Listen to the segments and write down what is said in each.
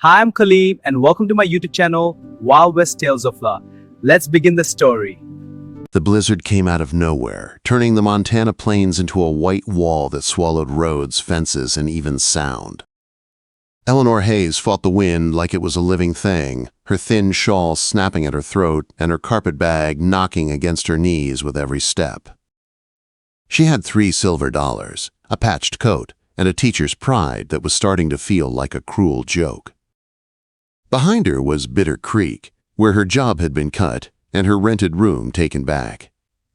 Hi, I'm Khalib, and welcome to my YouTube channel, Wild West Tales of Law. Let's begin the story. The blizzard came out of nowhere, turning the Montana plains into a white wall that swallowed roads, fences, and even sound. Eleanor Hayes fought the wind like it was a living thing, her thin shawl snapping at her throat and her carpet bag knocking against her knees with every step. She had $3 silver, a patched coat, and a teacher's pride that was starting to feel like a cruel joke. Behind her was Bitter Creek, where her job had been cut and her rented room taken back.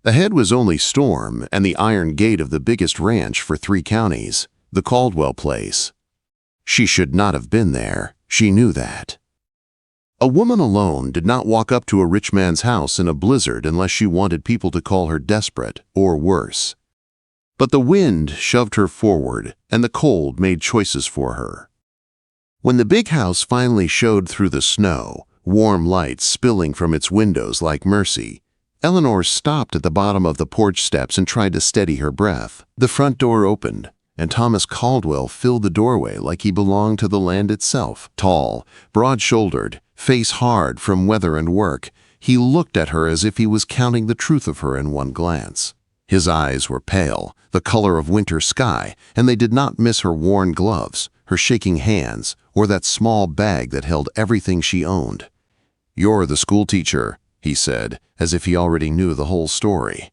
Ahead was only storm and the iron gate of the biggest ranch for 3 counties, the Caldwell place. She should not have been there, she knew that. A woman alone did not walk up to a rich man's house in a blizzard unless she wanted people to call her desperate or worse. But the wind shoved her forward and the cold made choices for her. When the big house finally showed through the snow, warm lights spilling from its windows like mercy, Eleanor stopped at the bottom of the porch steps and tried to steady her breath. The front door opened, and Thomas Caldwell filled the doorway like he belonged to the land itself. Tall, broad-shouldered, face hard from weather and work, he looked at her as if he was counting the truth of her in one glance. His eyes were pale, the color of winter sky, and they did not miss her worn gloves, her shaking hands, or that small bag that held everything she owned. "You're the schoolteacher," he said, as if he already knew the whole story.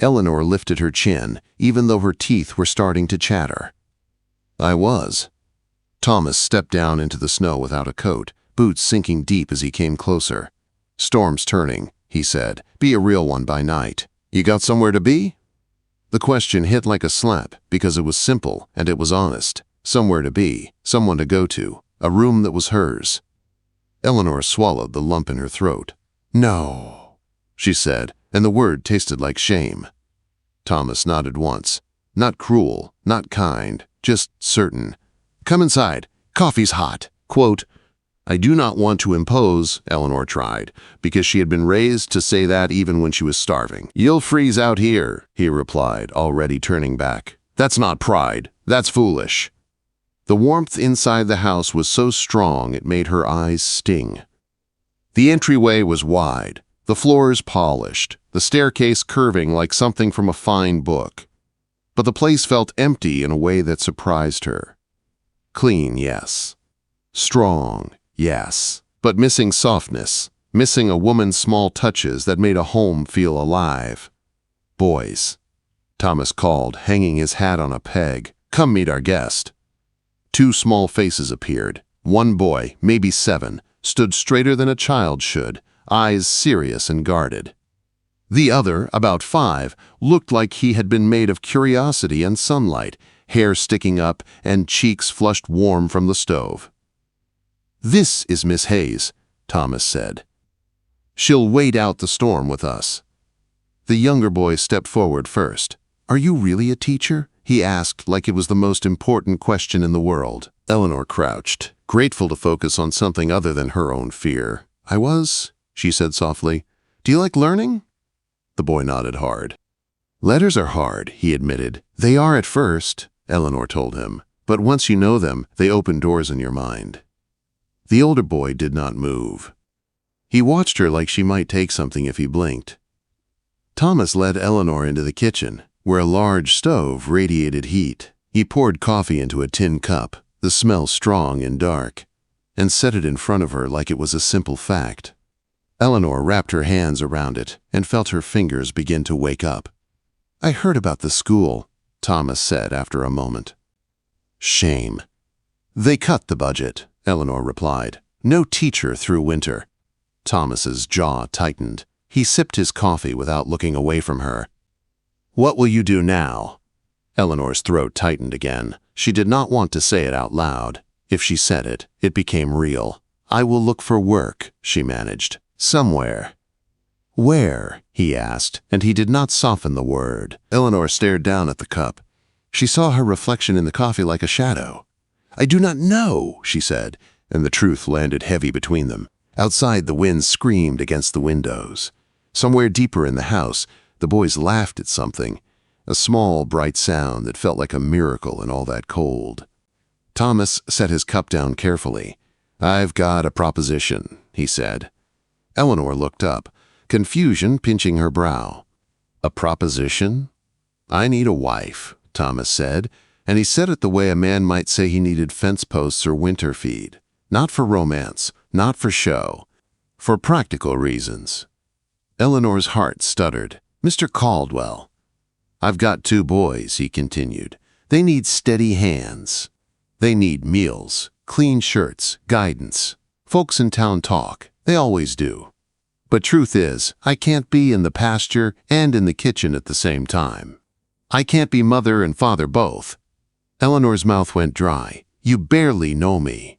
Eleanor lifted her chin, even though her teeth were starting to chatter. "I was." Thomas stepped down into the snow without a coat, boots sinking deep as he came closer. "Storm's turning," he said. "Be a real one by night. You got somewhere to be?" The question hit like a slap because it was simple and it was honest. Somewhere to be, someone to go to, a room that was hers. Eleanor swallowed the lump in her throat. "No," she said, and the word tasted like shame. Thomas nodded once. Not cruel, not kind, just certain. "Come inside. Coffee's hot." Quote, "I do not want to impose," Eleanor tried, because she had been raised to say that even when she was starving. "You'll freeze out here," he replied, already turning back. "That's not pride. That's foolish." The warmth inside the house was so strong it made her eyes sting. The entryway was wide, the floors polished, the staircase curving like something from a fine book. But the place felt empty in a way that surprised her. Clean, yes. Strong, yes. But missing softness, missing a woman's small touches that made a home feel alive. "Boys," Thomas called, hanging his hat on a peg. "Come meet our guest." 2 small faces appeared. One boy, maybe 7, stood straighter than a child should, eyes serious and guarded. The other, about 5, looked like he had been made of curiosity and sunlight, hair sticking up and cheeks flushed warm from the stove. "This is Miss Hayes," Thomas said. "She'll wait out the storm with us." The younger boy stepped forward first. "Are you really a teacher?" he asked like it was the most important question in the world. Eleanor crouched, grateful to focus on something other than her own fear. "I was," she said softly. "Do you like learning?" The boy nodded hard. "Letters are hard," he admitted. "They are at first," Eleanor told him. "But once you know them, they open doors in your mind." The older boy did not move. He watched her like she might take something if he blinked. Thomas led Eleanor into the kitchen, where a large stove radiated heat. He poured coffee into a tin cup, the smell strong and dark, and set it in front of her like it was a simple fact. Eleanor wrapped her hands around it and felt her fingers begin to wake up. "I heard about the school," Thomas said after a moment. "Shame." "They cut the budget," Eleanor replied. "No teacher through winter." Thomas's jaw tightened. He sipped his coffee without looking away from her. "What will you do now?" Eleanor's throat tightened again. She did not want to say it out loud. If she said it, it became real. "I will look for work," she managed. "Somewhere." "Where?" he asked, and he did not soften the word. Eleanor stared down at the cup. She saw her reflection in the coffee like a shadow. "I do not know," she said, and the truth landed heavy between them. Outside, the wind screamed against the windows. Somewhere deeper in the house, the boys laughed at something, a small, bright sound that felt like a miracle in all that cold. Thomas set his cup down carefully. "I've got a proposition," he said. Eleanor looked up, confusion pinching her brow. "A proposition?" "I need a wife," Thomas said, and he said it the way a man might say he needed fence posts or winter feed. Not for romance, not for show, for practical reasons. Eleanor's heart stuttered. "Mr. Caldwell." "I've got 2 boys," he continued. "They need steady hands. They need meals, clean shirts, guidance. Folks in town talk. They always do. But truth is, I can't be in the pasture and in the kitchen at the same time. I can't be mother and father both." Eleanor's mouth went dry. "You barely know me."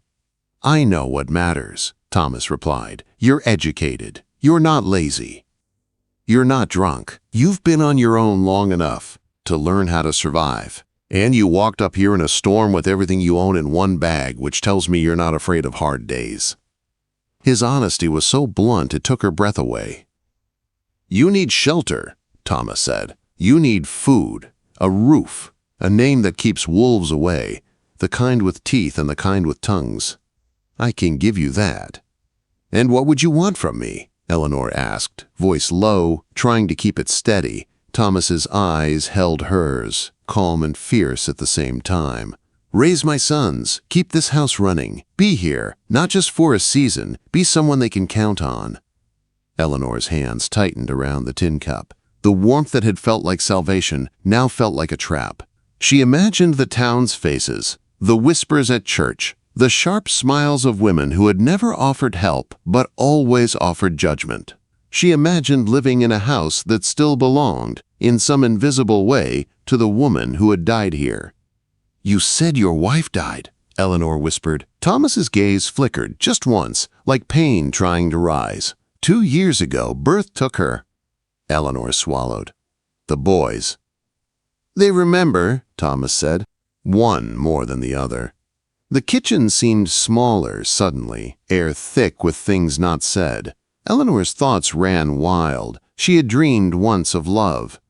"I know what matters," Thomas replied. "You're educated. You're not lazy. You're not drunk. You've been on your own long enough to learn how to survive. And you walked up here in a storm with everything you own in one bag, which tells me you're not afraid of hard days." His honesty was so blunt it took her breath away. "You need shelter," Thomas said. "You need food, a roof, a name that keeps wolves away, the kind with teeth and the kind with tongues. I can give you that." "And what would you want from me?" Eleanor asked, voice low, trying to keep it steady. Thomas's eyes held hers, calm and fierce at the same time. "Raise my sons, keep this house running, be here, not just for a season, be someone they can count on." Eleanor's hands tightened around the tin cup. The warmth that had felt like salvation now felt like a trap. She imagined the town's faces, the whispers at church, the sharp smiles of women who had never offered help but always offered judgment. She imagined living in a house that still belonged, in some invisible way, to the woman who had died here. "You said your wife died," Eleanor whispered. Thomas's gaze flickered just once, like pain trying to rise. 2 years ago, birth took her. Eleanor swallowed. "The boys." "They remember," Thomas said. "One more than the other." The kitchen seemed smaller suddenly, air thick with things not said. Eleanor's thoughts ran wild. She had dreamed once of love.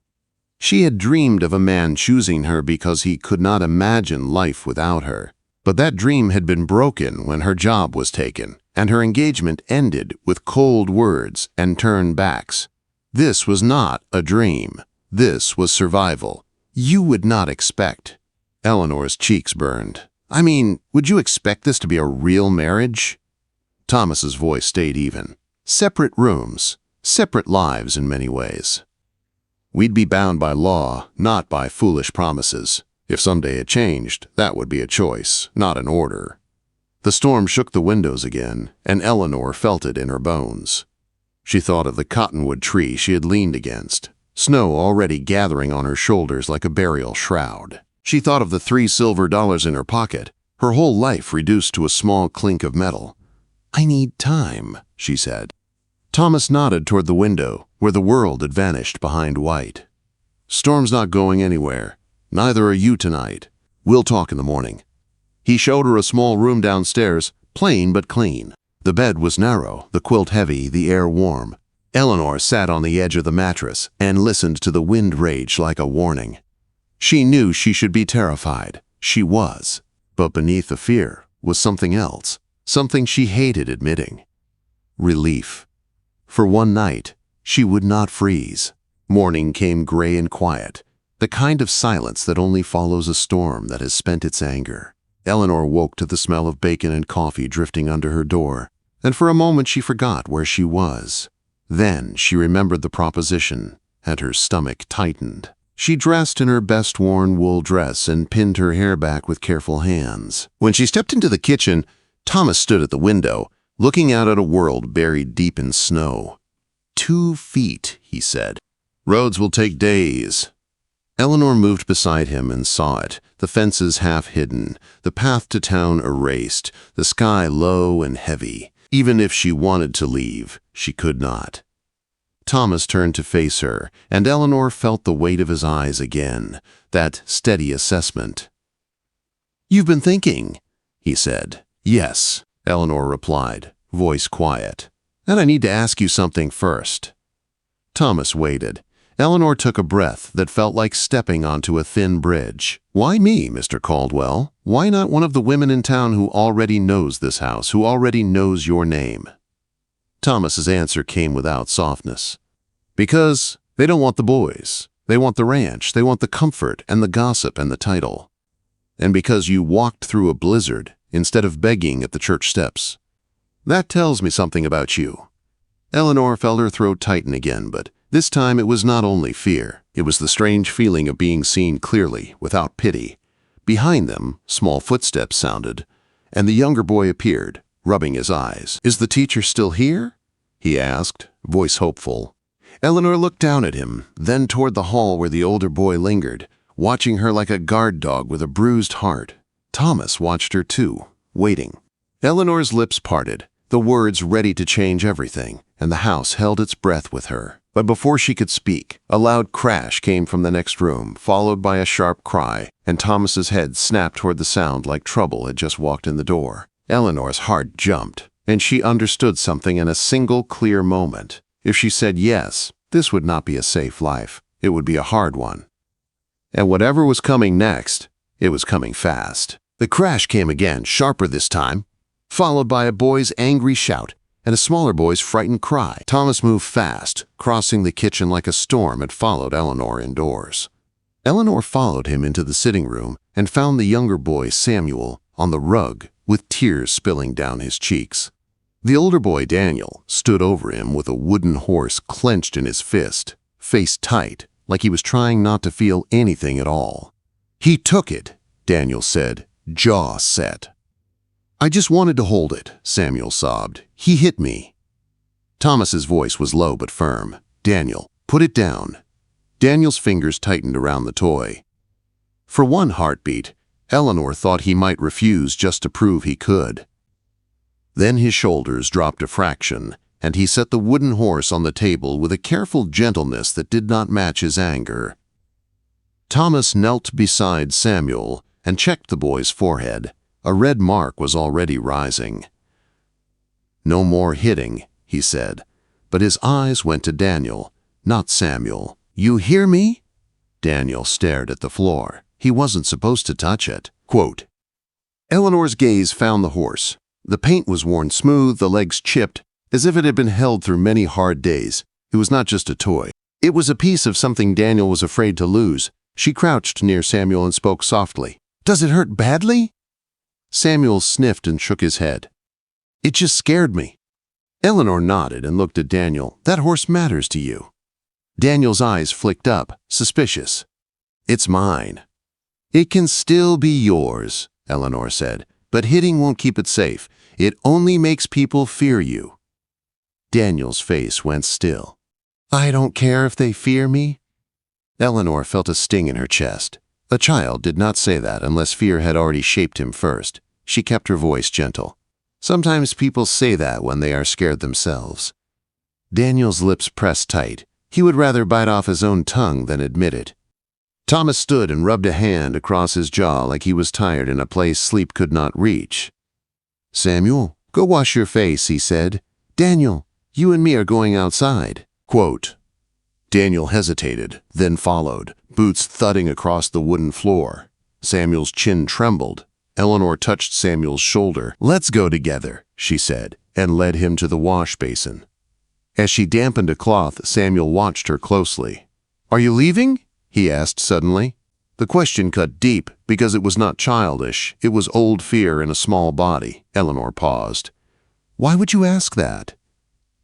She had dreamed of a man choosing her because he could not imagine life without her. But that dream had been broken when her job was taken, and her engagement ended with cold words and turned backs. This was not a dream. This was survival. "You would not expect." Eleanor's cheeks burned. "I mean, would you expect this to be a real marriage?" Thomas's voice stayed even. "Separate rooms, separate lives in many ways. We'd be bound by law, not by foolish promises. If someday it changed, that would be a choice, not an order." The storm shook the windows again, and Eleanor felt it in her bones. She thought of the cottonwood tree she had leaned against, snow already gathering on her shoulders like a burial shroud. She thought of the $3 silver in her pocket, her whole life reduced to a small clink of metal. "I need time," she said. Thomas nodded toward the window, where the world had vanished behind white. "Storm's not going anywhere. Neither are you tonight. We'll talk in the morning." He showed her a small room downstairs, plain but clean. The bed was narrow, the quilt heavy, the air warm. Eleanor sat on the edge of the mattress and listened to the wind rage like a warning. She knew she should be terrified. She was. But beneath the fear was something else, something she hated admitting. Relief. For one night, she would not freeze. Morning came gray and quiet, the kind of silence that only follows a storm that has spent its anger. Eleanor woke to the smell of bacon and coffee drifting under her door, and for a moment she forgot where she was. Then she remembered the proposition, and her stomach tightened. She dressed in her best-worn wool dress and pinned her hair back with careful hands. When she stepped into the kitchen, Thomas stood at the window, looking out at a world buried deep in snow. 2 feet, he said. "Roads will take days." Eleanor moved beside him and saw it, the fences half hidden, the path to town erased, the sky low and heavy. Even if she wanted to leave, she could not. Thomas turned to face her, and Eleanor felt the weight of his eyes again, that steady assessment. "You've been thinking," he said. "Yes," Eleanor replied, voice quiet. "And I need to ask you something first." Thomas waited. Eleanor took a breath that felt like stepping onto a thin bridge. Why me, Mr. Caldwell? Why not one of the women in town who already knows this house, who already knows your name? Thomas's answer came without softness. Because they don't want the boys. They want the ranch. They want the comfort and the gossip and the title. And because you walked through a blizzard instead of begging at the church steps. That tells me something about you. Eleanor felt her throat tighten again, but this time it was not only fear. It was the strange feeling of being seen clearly, without pity. Behind them, small footsteps sounded, and the younger boy appeared, rubbing his eyes. "Is the teacher still here?" he asked, voice hopeful. Eleanor looked down at him, then toward the hall where the older boy lingered, watching her like a guard dog with a bruised heart. Thomas watched her too, waiting. Eleanor's lips parted, the words ready to change everything, and the house held its breath with her. But before she could speak, a loud crash came from the next room, followed by a sharp cry, and Thomas's head snapped toward the sound like trouble had just walked in the door. Eleanor's heart jumped, and she understood something in a single clear moment. If she said yes, this would not be a safe life. It would be a hard one. And whatever was coming next, it was coming fast. The crash came again, sharper this time, followed by a boy's angry shout and a smaller boy's frightened cry. Thomas moved fast, crossing the kitchen like a storm, and followed Eleanor indoors. Eleanor followed him into the sitting room and found the younger boy, Samuel, on the rug with tears spilling down his cheeks. The older boy, Daniel, stood over him with a wooden horse clenched in his fist, face tight, like he was trying not to feel anything at all. "He took it," Daniel said, jaw set. "I just wanted to hold it," Samuel sobbed. "He hit me." Thomas's voice was low but firm. "Daniel, put it down." Daniel's fingers tightened around the toy. For one heartbeat, Eleanor thought he might refuse just to prove he could. Then his shoulders dropped a fraction, and he set the wooden horse on the table with a careful gentleness that did not match his anger. Thomas knelt beside Samuel and checked the boy's forehead. A red mark was already rising. "No more hitting," he said, but his eyes went to Daniel, not Samuel. "You hear me?" Daniel stared at the floor. He wasn't supposed to touch it. Quote. Eleanor's gaze found the horse. The paint was worn smooth, the legs chipped, as if it had been held through many hard days. It was not just a toy. It was a piece of something Daniel was afraid to lose. She crouched near Samuel and spoke softly. "Does it hurt badly?" Samuel sniffed and shook his head. "It just scared me." Eleanor nodded and looked at Daniel. "That horse matters to you." Daniel's eyes flicked up, suspicious. "It's mine." "It can still be yours," Eleanor said, "but hitting won't keep it safe. It only makes people fear you." Daniel's face went still. "I don't care if they fear me." Eleanor felt a sting in her chest. A child did not say that unless fear had already shaped him first. She kept her voice gentle. "Sometimes people say that when they are scared themselves." Daniel's lips pressed tight. He would rather bite off his own tongue than admit it. Thomas stood and rubbed a hand across his jaw like he was tired in a place sleep could not reach. "Samuel, go wash your face," he said. "Daniel, you and me are going outside." Quote. Daniel hesitated, then followed, boots thudding across the wooden floor. Samuel's chin trembled. Eleanor touched Samuel's shoulder. "Let's go together," she said, and led him to the wash basin. As she dampened a cloth, Samuel watched her closely. "Are you leaving?" he asked suddenly. The question cut deep because it was not childish. It was old fear in a small body. Eleanor paused. "Why would you ask that?"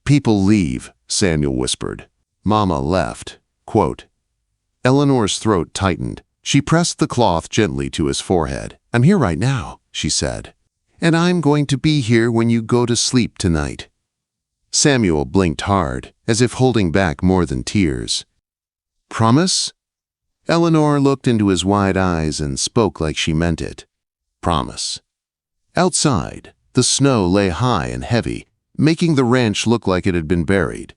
"People leave," Samuel whispered. "Mama left." Quote. Eleanor's throat tightened. She pressed the cloth gently to his forehead. "I'm here right now," she said. "And I'm going to be here when you go to sleep tonight." Samuel blinked hard, as if holding back more than tears. "Promise?" Eleanor looked into his wide eyes and spoke like she meant it. "Promise." Outside, the snow lay high and heavy, making the ranch look like it had been buried.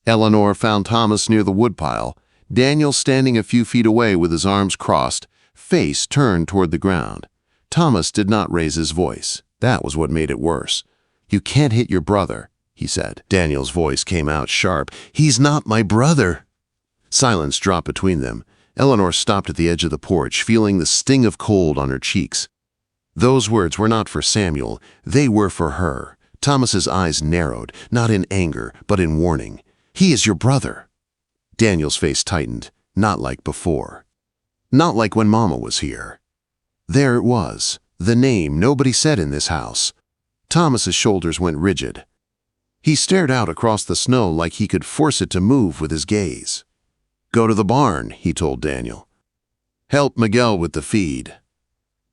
Eleanor found Thomas near the woodpile, Daniel standing a few feet away with his arms crossed, face turned toward the ground. Thomas did not raise his voice. That was what made it worse. "You can't hit your brother," he said. Daniel's voice came out sharp. "He's not my brother." Silence dropped between them. Eleanor stopped at the edge of the porch, feeling the sting of cold on her cheeks. Those words were not for Samuel, they were for her. Thomas's eyes narrowed, not in anger, but in warning. "He is your brother." Daniel's face tightened, not like before. Not like when Mama was here. There it was, the name nobody said in this house. Thomas's shoulders went rigid. He stared out across the snow like he could force it to move with his gaze. "Go to the barn," he told Daniel. "Help Miguel with the feed."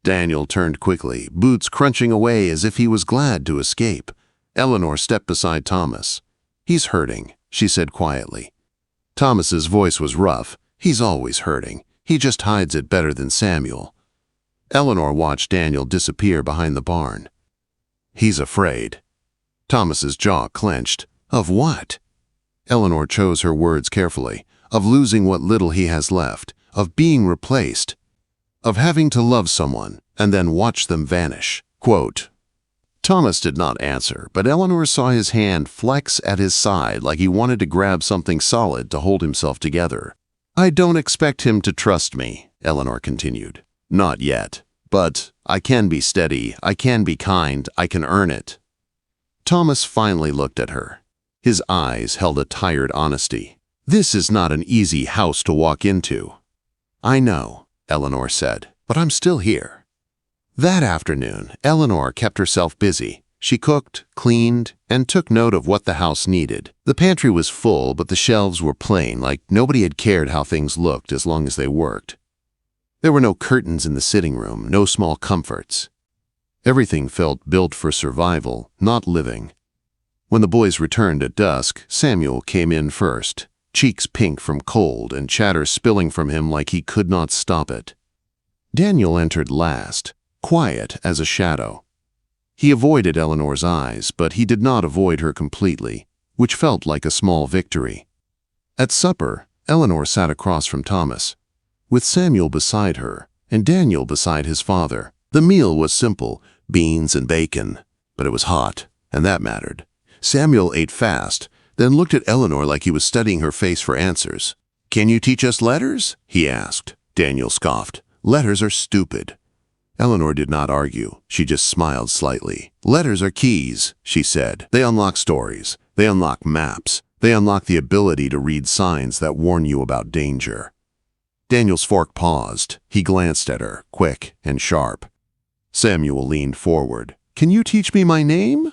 Daniel turned quickly, boots crunching away as if he was glad to escape. Eleanor stepped beside Thomas. "He's hurting," she said quietly. Thomas's voice was rough. "He's always hurting. He just hides it better than Samuel." Eleanor watched Daniel disappear behind the barn. "He's afraid." Thomas's jaw clenched. "Of what?" Eleanor chose her words carefully. "Of losing what little he has left. Of being replaced. Of having to love someone and then watch them vanish." Quote. Thomas did not answer, but Eleanor saw his hand flex at his side like he wanted to grab something solid to hold himself together. "I don't expect him to trust me," Eleanor continued. "Not yet. But I can be steady, I can be kind, I can earn it." Thomas finally looked at her. His eyes held a tired honesty. "This is not an easy house to walk into." "I know," Eleanor said, "but I'm still here." That afternoon, Eleanor kept herself busy. She cooked, cleaned, and took note of what the house needed. The pantry was full, but the shelves were plain, like nobody had cared how things looked as long as they worked. There were no curtains in the sitting room, no small comforts. Everything felt built for survival, not living. When the boys returned at dusk, Samuel came in first, cheeks pink from cold and chatter spilling from him like he could not stop it. Daniel entered last, quiet as a shadow. He avoided Eleanor's eyes, but he did not avoid her completely, which felt like a small victory. At supper, Eleanor sat across from Thomas, with Samuel beside her and Daniel beside his father. The meal was simple, beans and bacon, but it was hot, and that mattered. Samuel ate fast, then looked at Eleanor like he was studying her face for answers. "Can you teach us letters?" he asked. Daniel scoffed. "Letters are stupid." Eleanor did not argue. She just smiled slightly. "Letters are keys," she said. "They unlock stories. They unlock maps. They unlock the ability to read signs that warn you about danger." Daniel's fork paused. He glanced at her, quick and sharp. Samuel leaned forward. "Can you teach me my name?"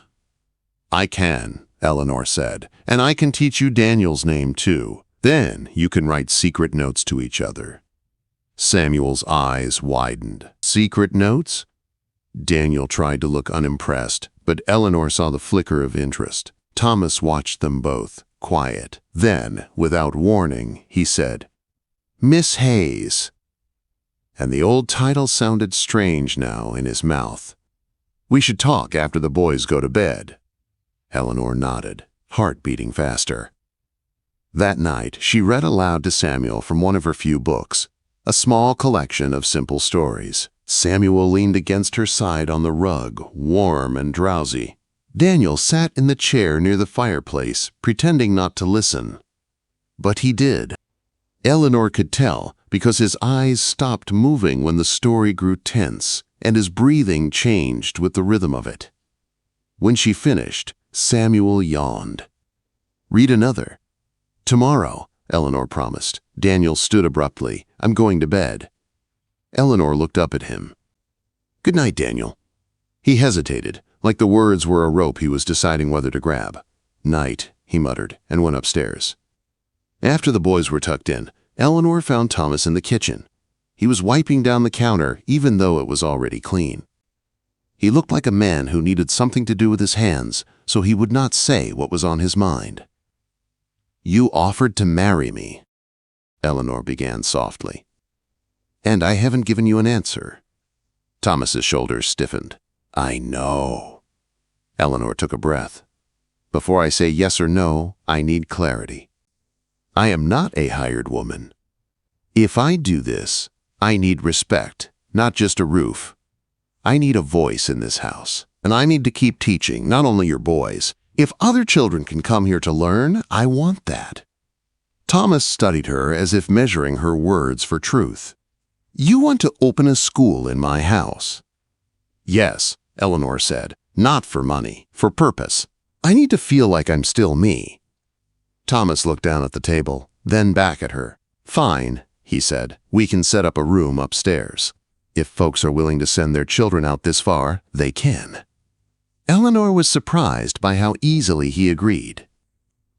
"I can," Eleanor said, "and I can teach you Daniel's name too. Then you can write secret notes to each other." Samuel's eyes widened. "Secret notes?" Daniel tried to look unimpressed, but Eleanor saw the flicker of interest. Thomas watched them both, quiet. Then, without warning, he said, "Miss Hayes." And the old title sounded strange now in his mouth. "We should talk after the boys go to bed." Eleanor nodded, heart beating faster. That night, she read aloud to Samuel from one of her few books, a small collection of simple stories. Samuel leaned against her side on the rug, warm and drowsy. Daniel sat in the chair near the fireplace, pretending not to listen. But he did. Eleanor could tell because his eyes stopped moving when the story grew tense, and his breathing changed with the rhythm of it. When she finished, Samuel yawned. "Read another." "Tomorrow," Eleanor promised. Daniel stood abruptly. "I'm going to bed." Eleanor looked up at him. "Good night, Daniel." He hesitated, like the words were a rope he was deciding whether to grab. "Night," he muttered, and went upstairs. After the boys were tucked in, Eleanor found Thomas in the kitchen. He was wiping down the counter, even though it was already clean. He looked like a man who needed something to do with his hands, so he would not say what was on his mind. "You offered to marry me," Eleanor began softly. "And I haven't given you an answer." Thomas's shoulders stiffened. "I know." Eleanor took a breath. "Before I say yes or no, I need clarity. I am not a hired woman. If I do this, I need respect, not just a roof. I need a voice in this house, and I need to keep teaching, not only your boys. If other children can come here to learn, I want that." Thomas studied her as if measuring her words for truth. "You want to open a school in my house?" "Yes," Eleanor said. "Not for money, for purpose. I need to feel like I'm still me." Thomas looked down at the table, then back at her. "Fine," he said. "We can set up a room upstairs. If folks are willing to send their children out this far, they can." Eleanor was surprised by how easily he agreed.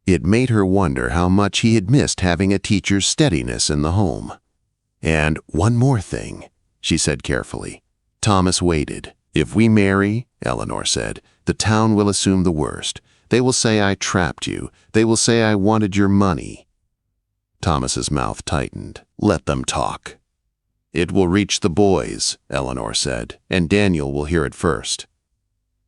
It made her wonder how much he had missed having a teacher's steadiness in the home. "And one more thing," she said carefully. Thomas waited. "If we marry," Eleanor said, "the town will assume the worst. They will say I trapped you. They will say I wanted your money." Thomas's mouth tightened. "Let them talk." "It will reach the boys," Eleanor said, "and Daniel will hear it first."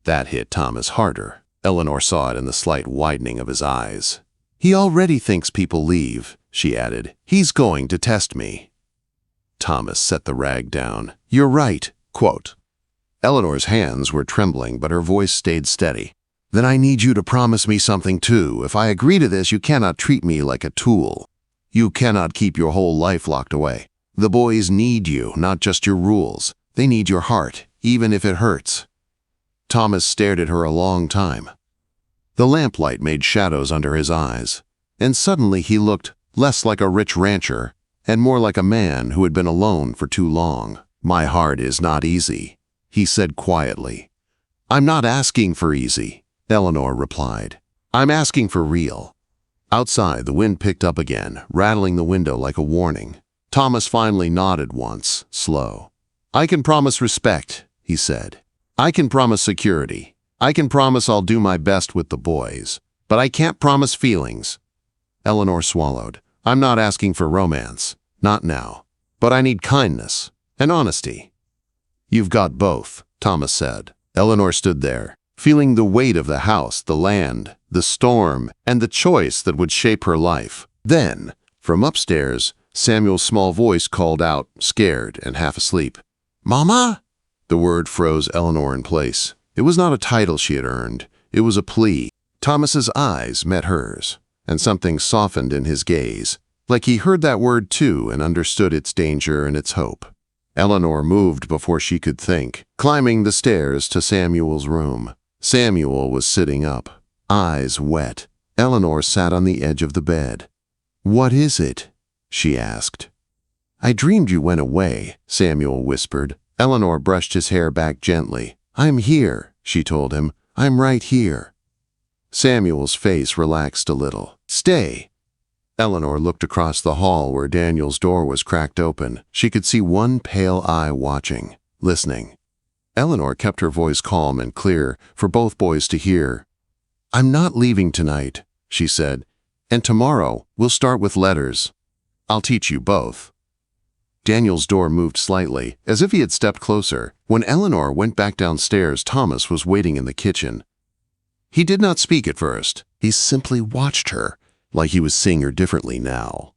That hit Thomas harder. Eleanor saw it in the slight widening of his eyes. "He already thinks people leave," she added. "He's going to test me." Thomas set the rag down. "You're right." Quote. Eleanor's hands were trembling, but her voice stayed steady. "Then I need you to promise me something too. If I agree to this, you cannot treat me like a tool. You cannot keep your whole life locked away. The boys need you, not just your rules. They need your heart, even if it hurts." Thomas stared at her a long time. The lamplight made shadows under his eyes, and suddenly he looked less like a rich rancher and more like a man who had been alone for too long. "My heart is not easy," he said quietly. "I'm not asking for easy," Eleanor replied. "I'm asking for real." Outside, the wind picked up again, rattling the window like a warning. Thomas finally nodded once, slow. "I can promise respect," he said. "I can promise security. I can promise I'll do my best with the boys. But I can't promise feelings." Eleanor swallowed. "I'm not asking for romance. Not now. But I need kindness and honesty." "You've got both," Thomas said. Eleanor stood there, feeling the weight of the house, the land, the storm, and the choice that would shape her life. Then, from upstairs, Samuel's small voice called out, scared and half asleep. "Mama?" The word froze Eleanor in place. It was not a title she had earned. It was a plea. Thomas's eyes met hers, and something softened in his gaze, like he heard that word too and understood its danger and its hope. Eleanor moved before she could think, climbing the stairs to Samuel's room. Samuel was sitting up, eyes wet. Eleanor sat on the edge of the bed. "What is it?" she asked. "I dreamed you went away," Samuel whispered. Eleanor brushed his hair back gently. "I'm here," she told him. "I'm right here." Samuel's face relaxed a little. "Stay." Eleanor looked across the hall where Daniel's door was cracked open. She could see one pale eye watching, listening. Eleanor kept her voice calm and clear for both boys to hear. "I'm not leaving tonight," she said, "and tomorrow we'll start with letters. I'll teach you both." Daniel's door moved slightly, as if he had stepped closer. When Eleanor went back downstairs, Thomas was waiting in the kitchen. He did not speak at first. He simply watched her, like he was seeing her differently now.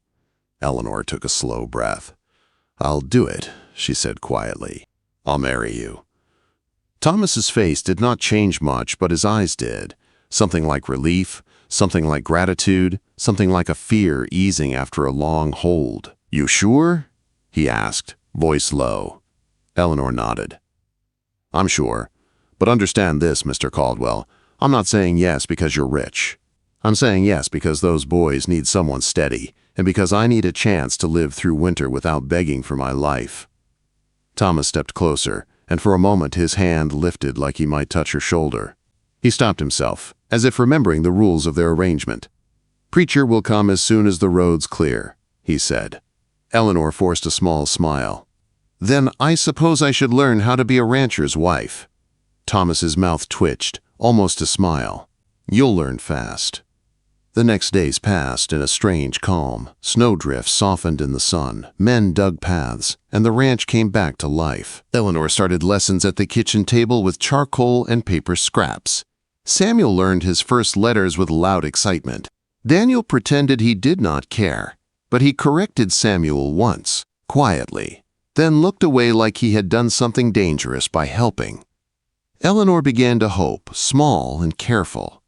Eleanor took a slow breath. "I'll do it," she said quietly. "I'll marry you." Thomas's face did not change much, but his eyes did. Something like relief, something like gratitude, something like a fear easing after a long hold. "You sure?" he asked, voice low. Eleanor nodded. "I'm sure. But understand this, Mr. Caldwell. I'm not saying yes because you're rich. I'm saying yes because those boys need someone steady, and because I need a chance to live through winter without begging for my life." Thomas stepped closer, and for a moment his hand lifted like he might touch her shoulder. He stopped himself, as if remembering the rules of their arrangement. "Preacher will come as soon as the road's clear," he said. Eleanor forced a small smile. "Then I suppose I should learn how to be a rancher's wife." Thomas's mouth twitched, almost a smile. "You'll learn fast." The next days passed in a strange calm. Snowdrifts softened in the sun, men dug paths, and the ranch came back to life. Eleanor started lessons at the kitchen table with charcoal and paper scraps. Samuel learned his first letters with loud excitement. Daniel pretended he did not care, but he corrected Samuel once, quietly, then looked away like he had done something dangerous by helping. Eleanor began to hope, small and careful.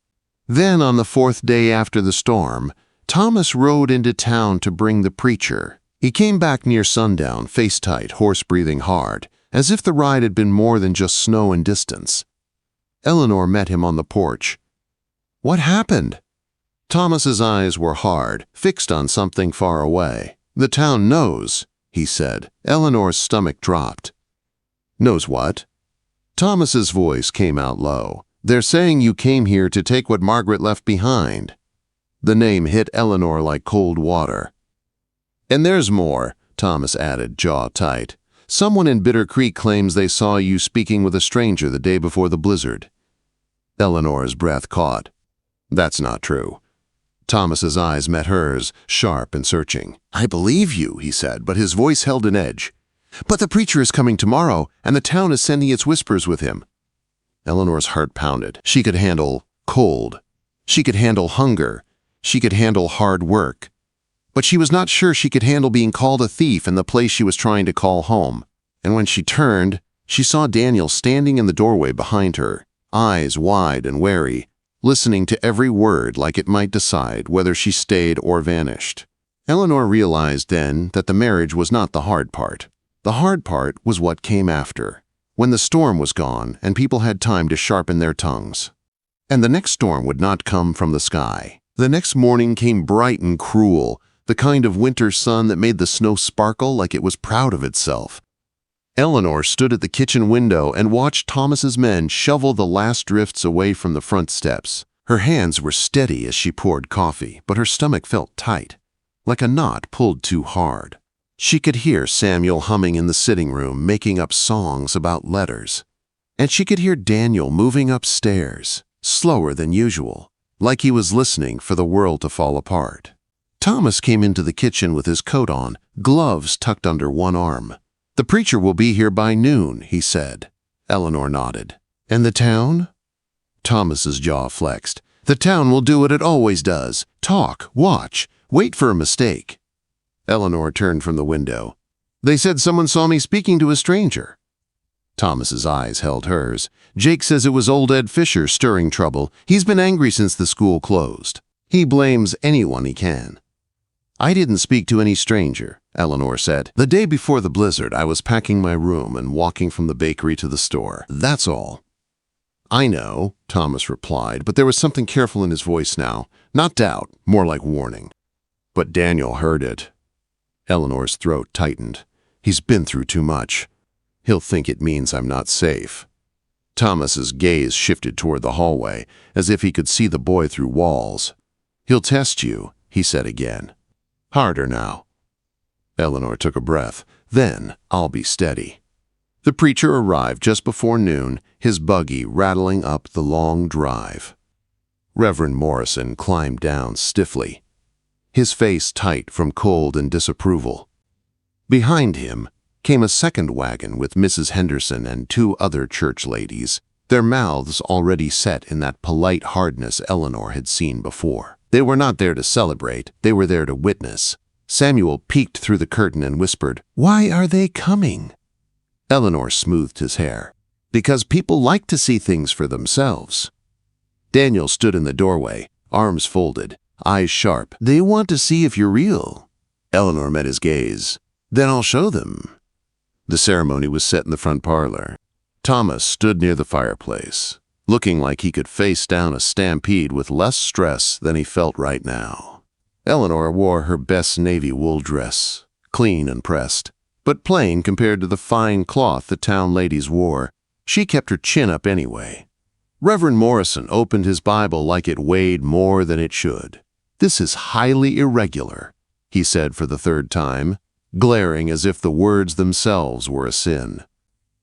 Then, on the fourth day after the storm, Thomas rode into town to bring the preacher. He came back near sundown, face-tight, horse-breathing hard, as if the ride had been more than just snow and distance. Eleanor met him on the porch. "What happened?" Thomas's eyes were hard, fixed on something far away. "The town knows," he said. Eleanor's stomach dropped. "Knows what?" Thomas's voice came out low. "They're saying you came here to take what Margaret left behind." The name hit Eleanor like cold water. "And there's more," Thomas added, jaw tight. "Someone in Bitter Creek claims they saw you speaking with a stranger the day before the blizzard." Eleanor's breath caught. "That's not true." Thomas's eyes met hers, sharp and searching. "I believe you," he said, but his voice held an edge. "But the preacher is coming tomorrow, and the town is sending its whispers with him." Eleanor's heart pounded. She could handle cold. She could handle hunger. She could handle hard work. But she was not sure she could handle being called a thief in the place she was trying to call home. And when she turned, she saw Daniel standing in the doorway behind her, eyes wide and wary, listening to every word like it might decide whether she stayed or vanished. Eleanor realized then that the marriage was not the hard part. The hard part was what came after, when the storm was gone and people had time to sharpen their tongues. And the next storm would not come from the sky. The next morning came bright and cruel, the kind of winter sun that made the snow sparkle like it was proud of itself. Eleanor stood at the kitchen window and watched Thomas's men shovel the last drifts away from the front steps. Her hands were steady as she poured coffee, but her stomach felt tight, like a knot pulled too hard. She could hear Samuel humming in the sitting room, making up songs about letters. And she could hear Daniel moving upstairs, slower than usual, like he was listening for the world to fall apart. Thomas came into the kitchen with his coat on, gloves tucked under one arm. "The preacher will be here by noon," he said. Eleanor nodded. "And the town?" Thomas's jaw flexed. "The town will do what it always does. Talk, watch, wait for a mistake." Eleanor turned from the window. "They said someone saw me speaking to a stranger." Thomas's eyes held hers. "Jake says it was old Ed Fisher stirring trouble. He's been angry since the school closed. He blames anyone he can." "I didn't speak to any stranger," Eleanor said. "The day before the blizzard, I was packing my room and walking from the bakery to the store. That's all." "I know," Thomas replied, but there was something careful in his voice now. Not doubt, more like warning. "But Daniel heard it." Eleanor's throat tightened. "He's been through too much. He'll think it means I'm not safe." Thomas's gaze shifted toward the hallway, as if he could see the boy through walls. "He'll test you," he said again. "Harder now." Eleanor took a breath. "Then I'll be steady." The preacher arrived just before noon, his buggy rattling up the long drive. Reverend Morrison climbed down stiffly, his face tight from cold and disapproval. Behind him came a second wagon with Mrs. Henderson and two other church ladies, their mouths already set in that polite hardness Eleanor had seen before. They were not there to celebrate, they were there to witness. Samuel peeked through the curtain and whispered, "Why are they coming?" Eleanor smoothed his hair. "Because people like to see things for themselves." Daniel stood in the doorway, arms folded, eyes sharp. "They want to see if you're real." Eleanor met his gaze. "Then I'll show them." The ceremony was set in the front parlor. Thomas stood near the fireplace, looking like he could face down a stampede with less stress than he felt right now. Eleanor wore her best navy wool dress, clean and pressed, but plain compared to the fine cloth the town ladies wore. She kept her chin up anyway. Reverend Morrison opened his Bible like it weighed more than it should. "This is highly irregular," he said for the third time, glaring as if the words themselves were a sin.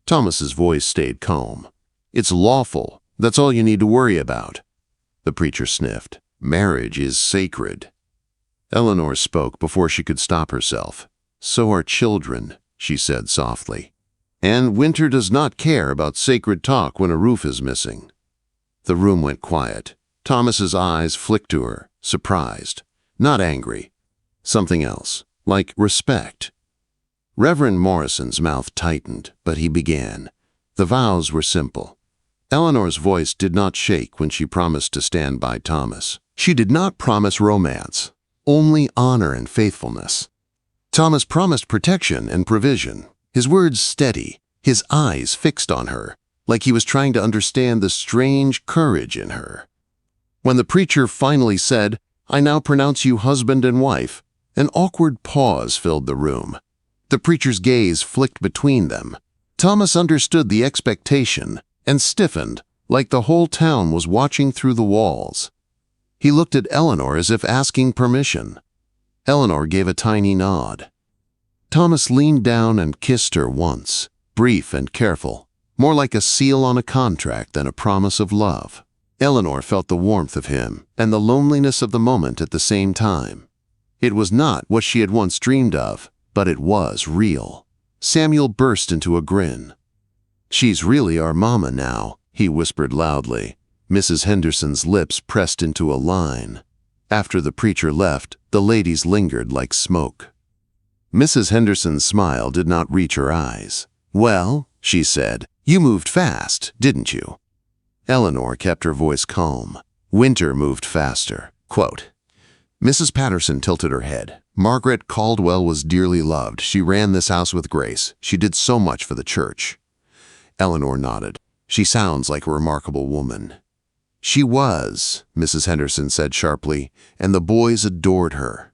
Thomas's voice stayed calm. "It's lawful. That's all you need to worry about." The preacher sniffed. "Marriage is sacred." Eleanor spoke before she could stop herself. "So are children," she said softly. "And winter does not care about sacred talk when a roof is missing." The room went quiet. Thomas's eyes flicked to her, surprised, not angry. Something else, like respect. Reverend Morrison's mouth tightened, but he began. The vows were simple. Eleanor's voice did not shake when she promised to stand by Thomas. She did not promise romance. only honor and faithfulness. Thomas promised protection and provision, his words steady, his eyes fixed on her, like he was trying to understand the strange courage in her. When the preacher finally said, "I now pronounce you husband and wife," an awkward pause filled the room. The preacher's gaze flicked between them. Thomas understood the expectation and stiffened, like the whole town was watching through the walls. He looked at Eleanor as if asking permission. Eleanor gave a tiny nod. Thomas leaned down and kissed her once, brief and careful, more like a seal on a contract than a promise of love. Eleanor felt the warmth of him and the loneliness of the moment at the same time. It was not what she had once dreamed of, but it was real. Samuel burst into a grin. "She's really our mama now," he whispered loudly. Mrs. Henderson's lips pressed into a line. After the preacher left, the ladies lingered like smoke. Mrs. Henderson's smile did not reach her eyes. "Well," she said, "you moved fast, didn't you?" Eleanor kept her voice calm. Winter moved faster. Quote, Mrs. Patterson tilted her head. Margaret Caldwell was dearly loved. She ran this house with grace. She did so much for the church. Eleanor nodded. "She sounds like a remarkable woman." "She was," Mrs. Henderson said sharply, "and the boys adored her."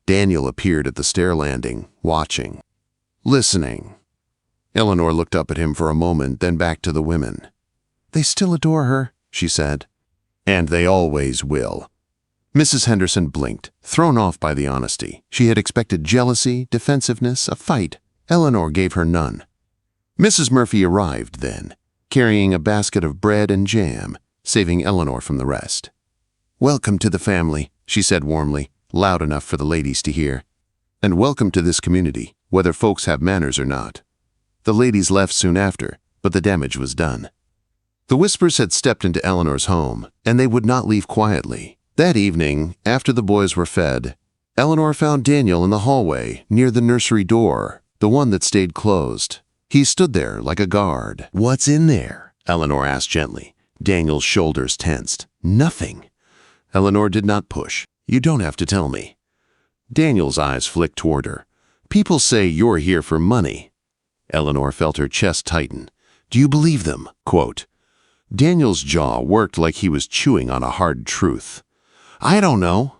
Daniel appeared at the stair landing, watching, listening. Eleanor looked up at him for a moment, then back to the women. "They still adore her," she said. "And they always will." Mrs. Henderson blinked, thrown off by the honesty. She had expected jealousy, defensiveness, a fight. Eleanor gave her none. Mrs. Murphy arrived then, carrying a basket of bread and jam, saving Eleanor from the rest. "Welcome to the family," she said warmly, loud enough for the ladies to hear. "And welcome to this community, whether folks have manners or not." The ladies left soon after, but the damage was done. The Whispers had stepped into Eleanor's home, and they would not leave quietly. That evening, after the boys were fed, Eleanor found Daniel in the hallway, near the nursery door, the one that stayed closed. He stood there like a guard. "What's in there?" Eleanor asked gently. Daniel's shoulders tensed. "Nothing." Eleanor did not push. "You don't have to tell me." Daniel's eyes flicked toward her. "People say you're here for money." Eleanor felt her chest tighten. "Do you believe them?" Quote. Daniel's jaw worked like he was chewing on a hard truth. "I don't know."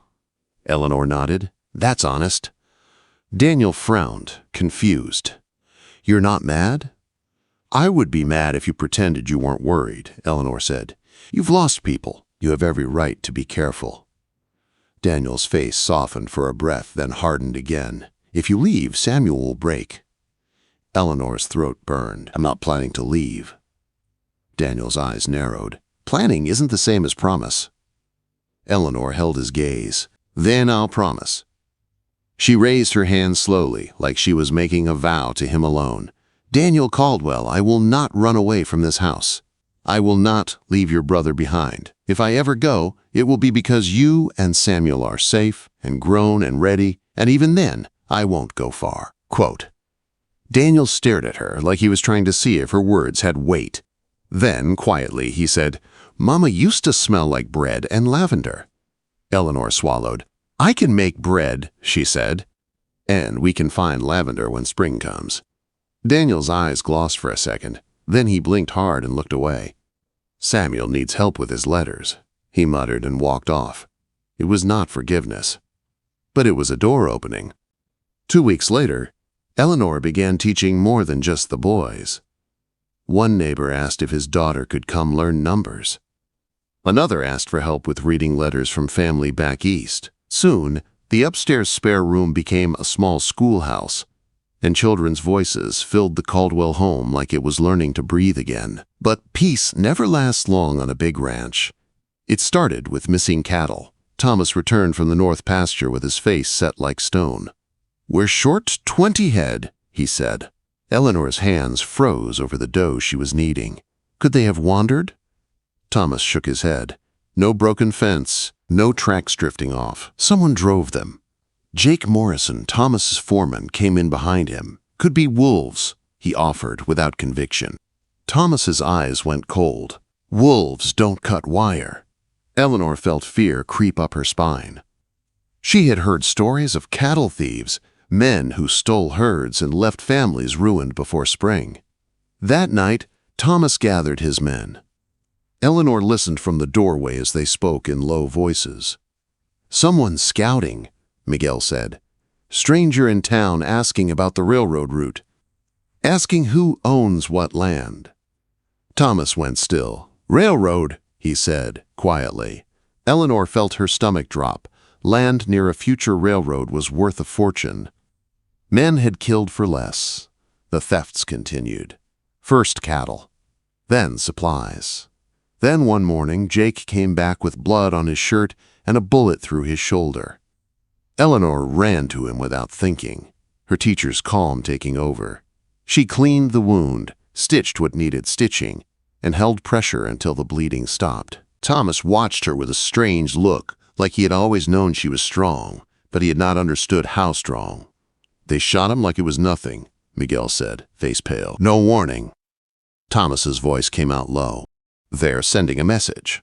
Eleanor nodded. "That's honest." Daniel frowned, confused. "You're not mad?" "I would be mad if you pretended you weren't worried," Eleanor said. "You've lost people. You have every right to be careful." Daniel's face softened for a breath, then hardened again. "If you leave, Samuel will break." Eleanor's throat burned. "I'm not planning to leave." Daniel's eyes narrowed. "Planning isn't the same as promise." Eleanor held his gaze. "Then I'll promise." She raised her hand slowly, like she was making a vow to him alone. "Daniel Caldwell, I will not run away from this house. I will not leave your brother behind. If I ever go, it will be because you and Samuel are safe and grown and ready, and even then, I won't go far." Quote. Daniel stared at her like he was trying to see if her words had weight. Then, quietly, he said, "Mama used to smell like bread and lavender." Eleanor swallowed. "I can make bread," she said, "and we can find lavender when spring comes." Daniel's eyes glossed for a second. Then he blinked hard and looked away. "Samuel needs help with his letters," he muttered and walked off. It was not forgiveness, but it was a door opening. 2 weeks later, Eleanor began teaching more than just the boys. One neighbor asked if his daughter could come learn numbers. Another asked for help with reading letters from family back east. Soon, the upstairs spare room became a small schoolhouse, and children's voices filled the Caldwell home like it was learning to breathe again. But peace never lasts long on a big ranch. It started with missing cattle. Thomas returned from the north pasture with his face set like stone. "We're short 20 head," he said. Eleanor's hands froze over the dough she was kneading. Could they have wandered? Thomas shook his head. No broken fence, no tracks drifting off. Someone drove them. Jake Morrison, Thomas's foreman, came in behind him. "Could be wolves," he offered without conviction. Thomas's eyes went cold. "Wolves don't cut wire." Eleanor felt fear creep up her spine. She had heard stories of cattle thieves, men who stole herds and left families ruined before spring. That night, Thomas gathered his men. Eleanor listened from the doorway as they spoke in low voices. "Someone's scouting," Miguel said. "Stranger in town asking about the railroad route. Asking who owns what land." Thomas went still. "Railroad," he said, quietly. Eleanor felt her stomach drop. Land near a future railroad was worth a fortune. Men had killed for less. The thefts continued. First cattle, then supplies. Then one morning, Jake came back with blood on his shirt and a bullet through his shoulder. Eleanor ran to him without thinking, her teacher's calm taking over. She cleaned the wound, stitched what needed stitching, and held pressure until the bleeding stopped. Thomas watched her with a strange look, like he had always known she was strong, but he had not understood how strong. "They shot him like it was nothing," Miguel said, face pale. "No warning." Thomas's voice came out low. "They're sending a message."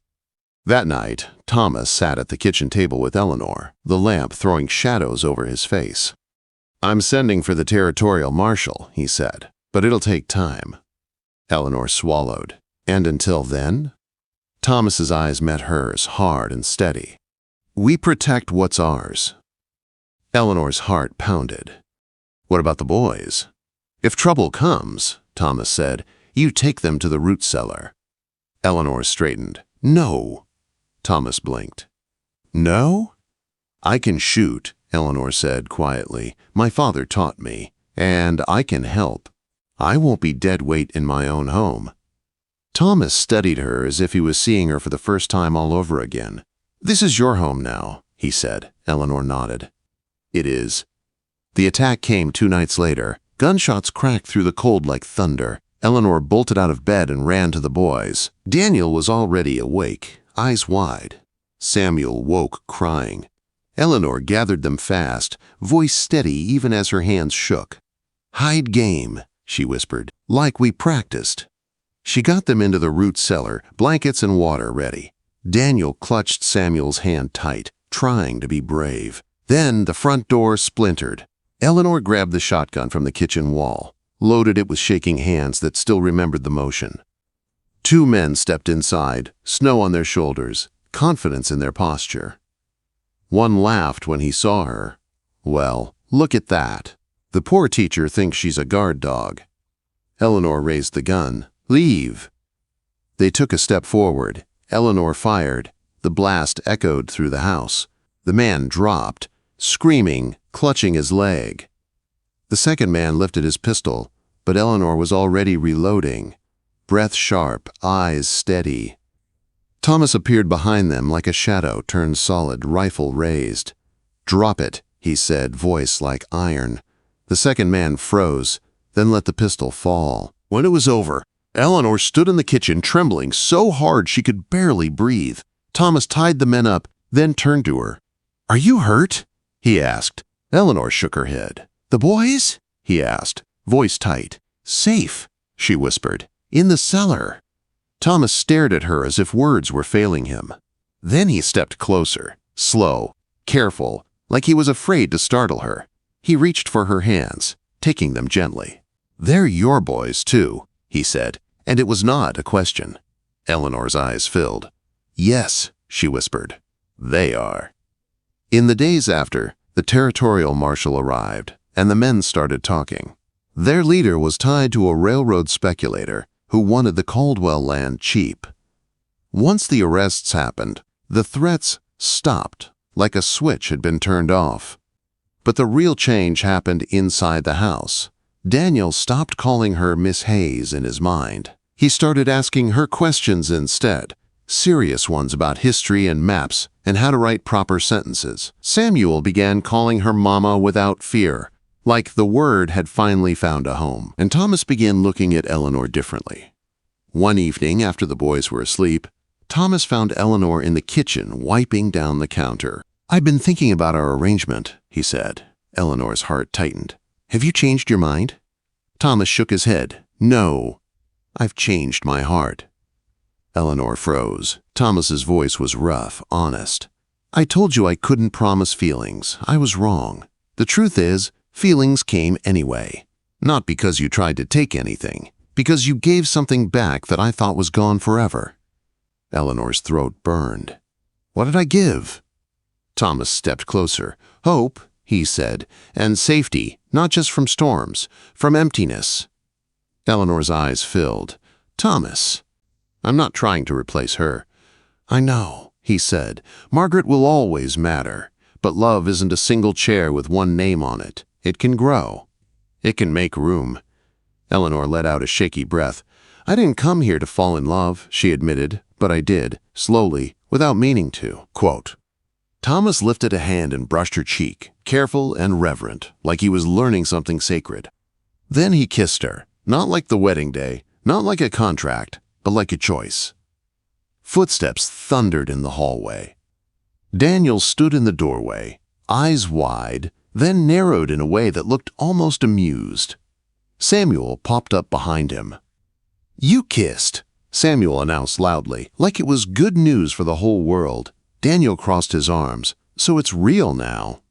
That night, Thomas sat at the kitchen table with Eleanor, the lamp throwing shadows over his face. "I'm sending for the territorial marshal," he said, "but it'll take time." Eleanor swallowed. "And until then?" Thomas's eyes met hers, hard and steady. "We protect what's ours." Eleanor's heart pounded. "What about the boys?" "If trouble comes," Thomas said, "you take them to the root cellar." Eleanor straightened. "No." Thomas blinked. "No?" "I can shoot," Eleanor said quietly. "My father taught me. And I can help. I won't be dead weight in my own home." Thomas studied her as if he was seeing her for the first time all over again. "This is your home now," he said. Eleanor nodded. "It is." The attack came 2 nights later. Gunshots cracked through the cold like thunder. Eleanor bolted out of bed and ran to the boys. Daniel was already awake, eyes wide. Samuel woke crying. Eleanor gathered them fast, voice steady even as her hands shook. "Hide game," she whispered, "like we practiced." She got them into the root cellar, blankets and water ready. Daniel clutched Samuel's hand tight, trying to be brave. Then the front door splintered. Eleanor grabbed the shotgun from the kitchen wall, loaded it with shaking hands that still remembered the motion. 2 men stepped inside, snow on their shoulders, confidence in their posture. One laughed when he saw her. "Well, look at that. The poor teacher thinks she's a guard dog." Eleanor raised the gun. "Leave." They took a step forward. Eleanor fired. The blast echoed through the house. The man dropped, screaming, clutching his leg. The second man lifted his pistol, but Eleanor was already reloading. Breath sharp, eyes steady. Thomas appeared behind them like a shadow turned solid, rifle raised. "Drop it," he said, voice like iron. The second man froze, then let the pistol fall. When it was over, Eleanor stood in the kitchen trembling so hard she could barely breathe. Thomas tied the men up, then turned to her. "Are you hurt?" he asked. Eleanor shook her head. "The boys?" he asked, voice tight. "Safe," she whispered. "In the cellar." Thomas stared at her as if words were failing him. Then he stepped closer, slow, careful, like he was afraid to startle her. He reached for her hands, taking them gently. "They're your boys, too," he said, and it was not a question. Eleanor's eyes filled. "Yes," she whispered. "They are." In the days after, the territorial marshal arrived, and the men started talking. Their leader was tied to a railroad speculator who wanted the Caldwell land cheap. Once the arrests happened, the threats stopped, like a switch had been turned off. But the real change happened inside the house. Daniel stopped calling her Miss Hayes in his mind. He started asking her questions instead, serious ones about history and maps and how to write proper sentences. Samuel began calling her Mama without fear, like the word had finally found a home. And Thomas began looking at Eleanor differently. One evening, after the boys were asleep, Thomas found Eleanor in the kitchen wiping down the counter. "I've been thinking about our arrangement," he said. Eleanor's heart tightened. "Have you changed your mind?" Thomas shook his head. "No, I've changed my heart." Eleanor froze. Thomas's voice was rough, honest. I told you I couldn't promise feelings. I was wrong. The truth is, feelings came anyway. Not because you tried to take anything, because you gave something back that I thought was gone forever. Eleanor's throat burned. What did I give? Thomas stepped closer. Hope, he said, and safety, not just from storms, from emptiness. Eleanor's eyes filled. Thomas. I'm not trying to replace her. I know, he said. Margaret will always matter. But love isn't a single chair with one name on it. It can grow. It can make room. Eleanor let out a shaky breath. I didn't come here to fall in love, she admitted, but I did, slowly, without meaning to. Quote. Thomas lifted a hand and brushed her cheek, careful and reverent, like he was learning something sacred. Then he kissed her, not like the wedding day, not like a contract, but like a choice. Footsteps thundered in the hallway. Daniel stood in the doorway, eyes wide, then narrowed in a way that looked almost amused. Samuel popped up behind him. You kissed, Samuel announced loudly, like it was good news for the whole world. Daniel crossed his arms. So it's real now.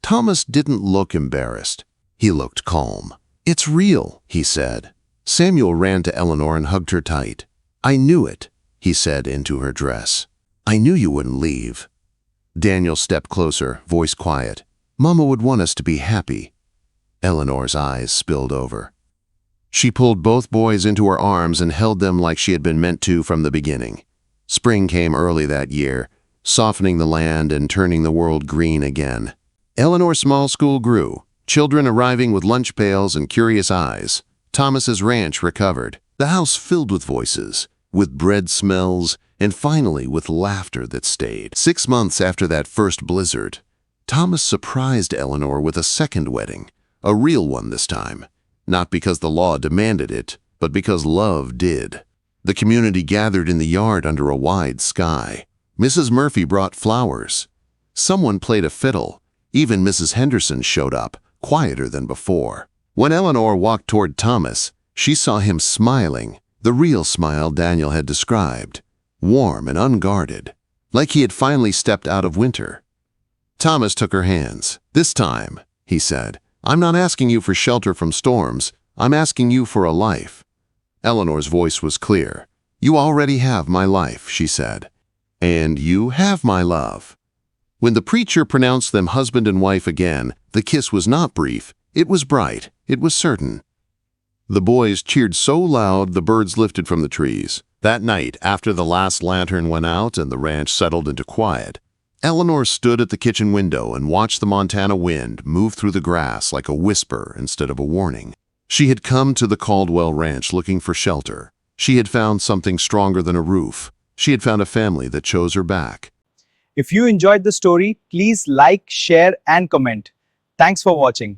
Thomas didn't look embarrassed. He looked calm. It's real, he said. Samuel ran to Eleanor and hugged her tight. I knew it, he said into her dress. I knew you wouldn't leave. Daniel stepped closer, voice quiet. Mama would want us to be happy. Eleanor's eyes spilled over. She pulled both boys into her arms and held them like she had been meant to from the beginning. Spring came early that year, softening the land and turning the world green again. Eleanor's small school grew, children arriving with lunch pails and curious eyes. Thomas's ranch recovered, the house filled with voices, with bread smells, and finally with laughter that stayed. 6 months after that first blizzard, Thomas surprised Eleanor with a second wedding, a real one this time. Not because the law demanded it, but because love did. The community gathered in the yard under a wide sky. Mrs. Murphy brought flowers. Someone played a fiddle. Even Mrs. Henderson showed up, quieter than before. When Eleanor walked toward Thomas, she saw him smiling, the real smile Daniel had described, warm and unguarded, like he had finally stepped out of winter. Thomas took her hands. This time, he said, I'm not asking you for shelter from storms. I'm asking you for a life. Eleanor's voice was clear. You already have my life, she said. And you have my love. When the preacher pronounced them husband and wife again, the kiss was not brief. It was bright. It was certain. The boys cheered so loud the birds lifted from the trees. That night, after the last lantern went out and the ranch settled into quiet, Eleanor stood at the kitchen window and watched the Montana wind move through the grass like a whisper instead of a warning. She had come to the Caldwell Ranch looking for shelter. She had found something stronger than a roof. She had found a family that chose her back. If you enjoyed the story, please like, share, and comment. Thanks for watching.